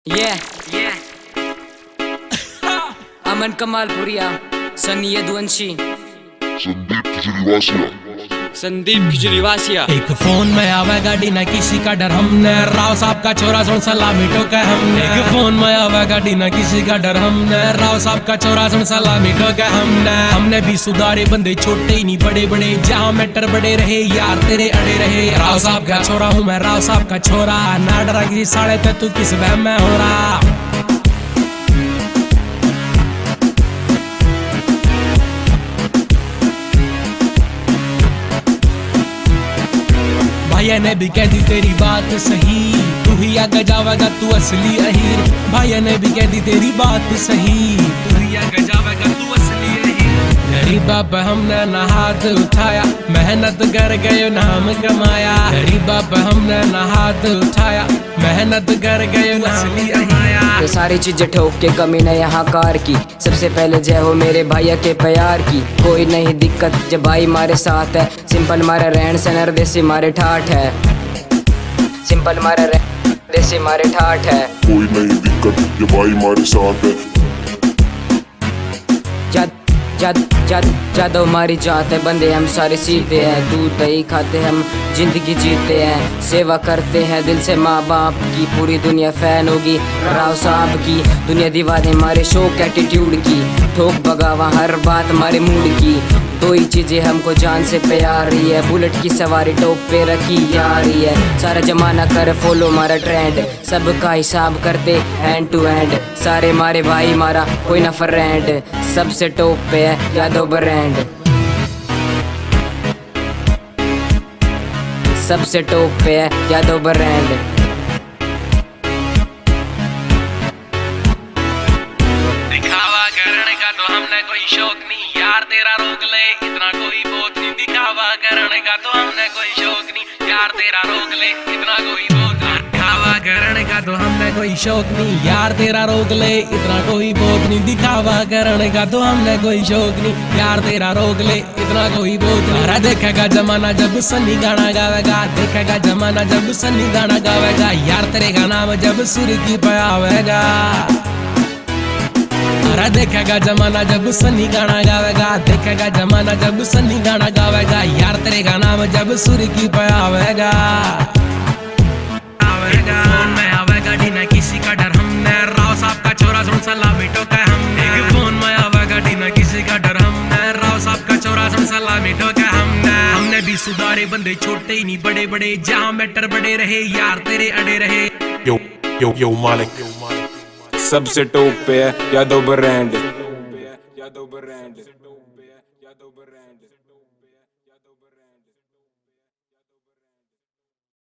Yeah, अमन कमालपुरिया, सनी यदुवंशी, संदीप खिजरीवासिया। एक phone में आवे गाड़ी न किसी का डर, हमने राव साहब का छोरा सुन सलामी ठोके हमने। एक फोन में आवे गाड़ी न किसी का डर, हमने राव साहब का छोरा सुन सलामी ठोके हमने भी सुधारे बंदे छोटे ही नहीं बड़े बड़े, जहाँ मैटर बड़े रहे यार तेरे अड़े रहे। राव साहब का छोरा हूँ मैं, राव साहब का छोरा, ना डरा किसी साढ़े ते तू किस वहम में हो रहा। भाई ने भी कह दी तेरी बात सही, तू ही आगे जावेगा तू असली अहीर। भाई ने भी कह दी तेरी बात सही, तू ही आगे जावेगा तू असली अहीर। गरीब बाप हमने ना हाथ उठाया, मेहनत कर गए नाम कमाया। गरीब बाप हमने ना हाथ उठाया, मेहनत कर गए असली अहीर। ये सारी चीजें ठोक के कमी ने यहाँ कार की। सबसे पहले जय हो मेरे भैया के प्यार की। कोई नहीं दिक्कत जब भाई मारे साथ है, सिंपल मारे रहन सनर देसी मारे ठाठ है। सिंपल मारे रहन देसी मारे ठाठ है। कोई नहीं दिक्कत जब भाई हमारे साथ है। जादो हमारी जात है, बंदे हम सारे सीते हैं। दूध दही खाते हम जिंदगी जीते हैं, सेवा करते हैं दिल से माँ बाप की। पूरी दुनिया फैन होगी राव साहब की, दुनिया दीवाने हमारे शौक एटीट्यूड की। ठोक भगावा हर बात हमारे मूड की, दो ही चीजें हमको जान से प्यारी है। बुलेट की सवारी टॉप पे रखी यारी है, सारा जमाना कर फॉलो हमारा ट्रेंड। सबका हिसाब करते हैंड टू हैंड, सारे मारे भाई मारा कोई ना फ्रेंड। सबसे टॉप पे है यादव ब्रांड, सबसे टॉप पे है यादव ब्रांड। दिखावा करने का तो हमने कोई शौक नहीं, यार तेरा रोक ले इतना कोई बहुत नहीं। दिखावा करने का तो हमने कोई शौक नहीं, यार तेरा रोक ले इतना कोई बहुत नहीं। दिखावा करने का तो हमने कोई शौक नहीं, यार तेरा रोक ले इतना कोई बहुत नहीं। दिखावा करने का तो हमने कोई शौक नहीं, यार तेरा रोक ले इतना कोई बहुत नहीं। अरे देखेगा जमाना जब सनी गाना गावेगा, देखेगा जमाना जब सनी गाना गावेगा। यार तेरे का नाम जब सुर की पे आवेगा। अरे देखेगा जमाना जब सनी गाना गावेगा, देखेगा जमाना जब सनी गाना गावेगा। यार तेरे का नाम जब सुर की पे आवेगा। फोन में आवेगा डीना किसी का डर, हमने राव साहब का छोरा सुन सलामी ठोके हमने। एक फोन में आवेगा डीना किसी का डर, हमने राव साहब का छोरा सुन सलामी ठोके हमने भी सुधारे बंदे छोटे ही नहीं बड़े बड़े, जहाँ मैटर बड़े रहे यार तेरे अड़े रहे। यो मालिक, सबसे टॉप पे है यादव ब्रांड।